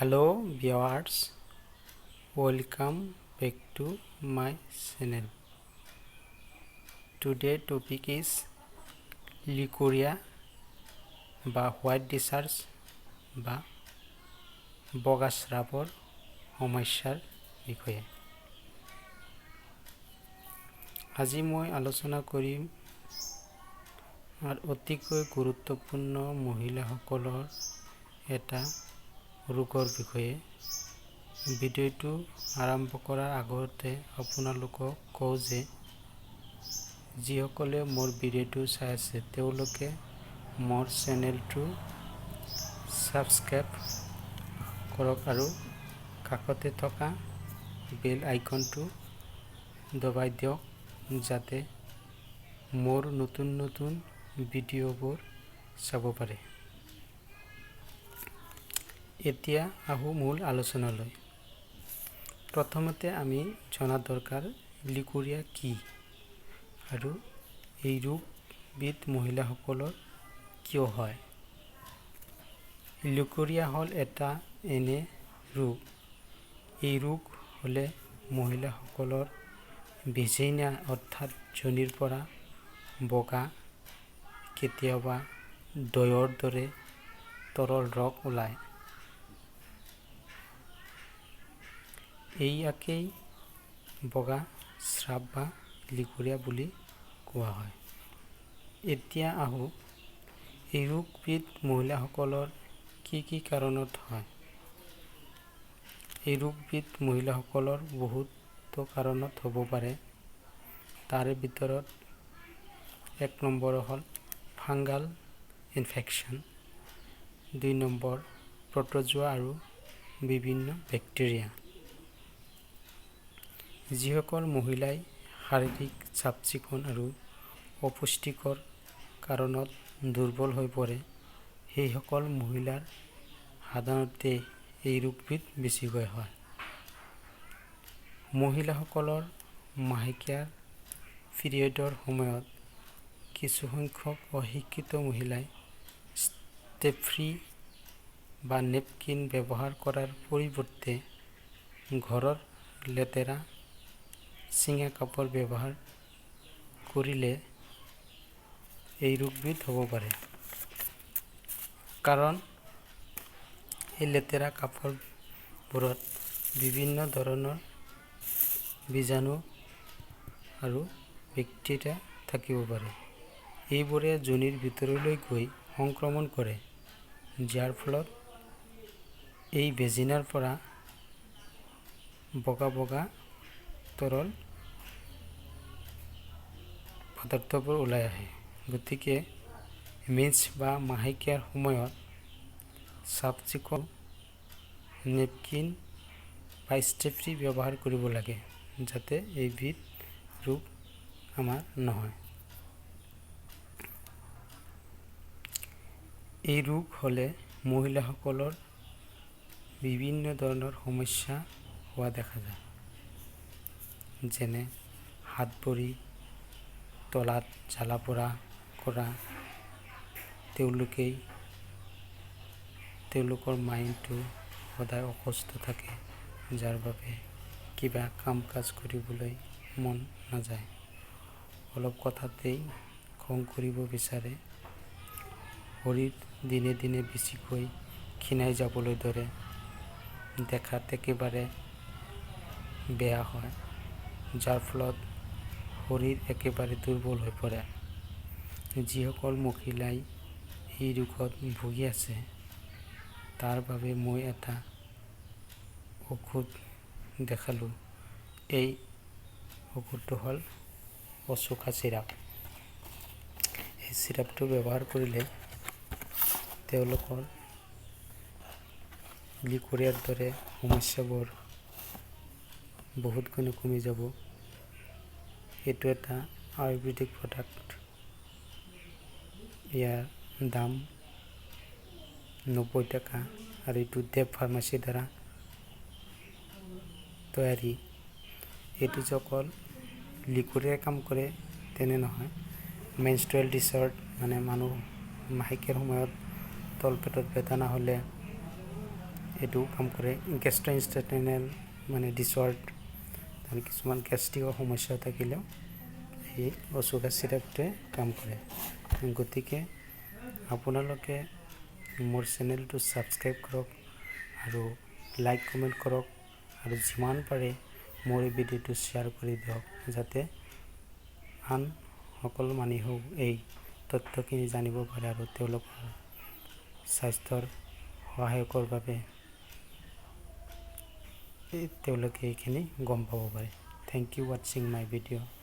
Hello viewers, welcome back to my channel. Today topic is লিকুৰিয়া বা white discharge বা বগা স্ৰাৱৰ সমস্যাৰ বিষয়ে। আজি মই আলোচনা কৰিম অতিকৈ গুৰুত্বপূৰ্ণ মহিলাসকলৰ এটা ৰোগৰ বিষয়ে। ভিডিঅ'টো আৰম্ভ কৰাৰ আগতে আপোনালোকক কওঁ যে যিসকলে মোৰ ভিডিঅ'টো চাই আছে তেওঁলোকে মোৰ চেনেলটো সাবস্ক্ৰাইব কৰক আৰু কাষতে থকা বেল আইকনটো দবাই দিয়ক যাতে মোৰ নতুন ভিডিঅ'বোৰ চাব পাৰে। এতিয়া আহো মূল আলোচনালৈ। প্ৰথমতে আমি জনা দৰকাৰ লিকুৰিয়া কি আৰু এই ৰোগবিধ মহিলাসকলৰ কিয় হয়। লিকুৰিয়া হ'ল এটা এনে ৰোগ। এই ৰোগ হ'লে মহিলাসকলৰ ভেজিনা অৰ্থাৎ যোনিৰ পৰা বগা কেতিয়াবা দৈৰ দৰে তৰল ৰস ওলায়। ইয়াকেই বগা স্ৰাৱ বা লিকুৰিয়া বুলি কোৱা হয়। এতিয়া আহো এই ৰোগবিধ মহিলাসকলৰ কি কাৰণত হয়। এই ৰোগবিধ মহিলাসকলৰ বহুতো কাৰণত হ'ব পাৰে। তাৰে ভিতৰত 1 নম্বৰ হ'ল ফাংগাল ইনফেকশ্যন, 2 নম্বৰ প্ৰটোজোৱা আৰু বিভিন্ন বেক্টেৰিয়া। যিসকল মহিলাই শাৰীৰিক চাফ-চিকুণ আৰু অপুষ্টিকৰ কাৰণত দুৰ্বল হৈ পৰে সেইসকল মহিলাৰ সাধাৰণতে এই ৰোগবিধ বেছিকৈ হয়। মহিলাসকলৰ মাহেকীয়াৰ পিৰিয়ডৰ সময়ত কিছুসংখ্যক অশিক্ষিত মহিলাই ষ্টেপ-ফ্ৰী বা নেপকিন ব্যৱহাৰ কৰাৰ পৰিৱৰ্তে ঘৰৰ লেতেৰা চিঙা কাপোৰ ব্যৱহাৰ কৰিলে এই ৰোগবিধ হ'ব পাৰে। কাৰণ এই লেতেৰা কাপোৰবোৰত বিভিন্ন ধৰণৰ বীজাণু আৰু বেক্টেৰিয়া থাকিব পাৰে। এইবোৰে যোনিৰ ভিতৰলৈ গৈ সংক্ৰমণ কৰে, যাৰ ফলত এই ভেজিনাৰ পৰা বগা তৰল পদাৰ্থবোৰ ওলাই আহে। গতিকে মেন্স বা মাহেকীয়াৰ সময়ত চাফ-চিকুণ নেপকিন বা ষ্টেপ-ফ্ৰী ব্যৱহাৰ কৰিব লাগে যাতে এইবিধ ৰোগ আমাৰ নহয়। এই ৰোগ হ'লে মহিলাসকলৰ বিভিন্ন ধৰণৰ সমস্যা হোৱা দেখা যায়। যেনে হাত ভৰি তলাত জ্বালা-পোৰা কৰা, তেওঁলোকৰ মাইণ্ডটো সদায় অসুস্থ থাকে, যাৰ বাবে কিবা কাম-কাজ কৰিবলৈ মন নাযায়, অলপ কথাতেই খং কৰিব বিচাৰে, শৰীৰ দিনে দিনে বেছিকৈ ক্ষীণাই যাবলৈ ধৰে, দেখাত একেবাৰে বেয়া হয়, যাৰ ফলত শৰীৰ একেবাৰে দুৰ্বল হৈ পৰে। যিসকল মহিলাই এই ৰোগত ভুগি আছে তাৰ বাবে মই এটা ঔষধ দেখালোঁ। এই ঔষধটো হ'ল অশোকা চিৰাপ। এই চিৰাপটো ব্যৱহাৰ কৰিলে তেওঁলোকৰ লিকুৰিয়াৰ দৰে সমস্যাবোৰ বহুত গুণে কমি যাব। এইটো এটা আয়ুৰ্বেদিক প্ৰডাক্ট। ইয়াৰ দাম 90 টকা আৰু এইটো দেৱ ফাৰ্মাচীৰ দ্বাৰা তৈয়াৰী। এইটো যে অকল লিকুৰিয়াৰ কাম কৰে তেনে নহয়। মেনষ্ট্ৰুৱেল ডিছঅৰ্ডাৰ মানে মানুহ মাহেকীয়াৰ সময়ত তলপেটত বেদনা হ'লে সেইটো কাম কৰে। গেষ্ট্ৰোইণ্টেষ্টাইনেল মানে ডিছঅৰ্ডাৰ, তাৰ কিছুমান গেষ্ট্ৰিকৰ সমস্যা থাকিলেও এই অশোকা চিৰাপটোৱে কাম কৰে। গতিকে আপোনালোকে মোৰ চেনেলটো ছাবস্ক্ৰাইব কৰক আৰু লাইক কমেণ্ট কৰক আৰু যিমান পাৰে মোৰ এই ভিডিঅ'টো শ্বেয়াৰ কৰি দিয়ক, যাতে আন সকলো মানুহেও এই তথ্যখিনি জানিব পাৰে আৰু তেওঁলোকৰ স্বাস্থ্যৰ সহায়কৰ বাবে তেওঁলোকে এইখিনি গম পাব পাৰে। থেংক ইউ ৱাচিং মাই ভিডিঅ'।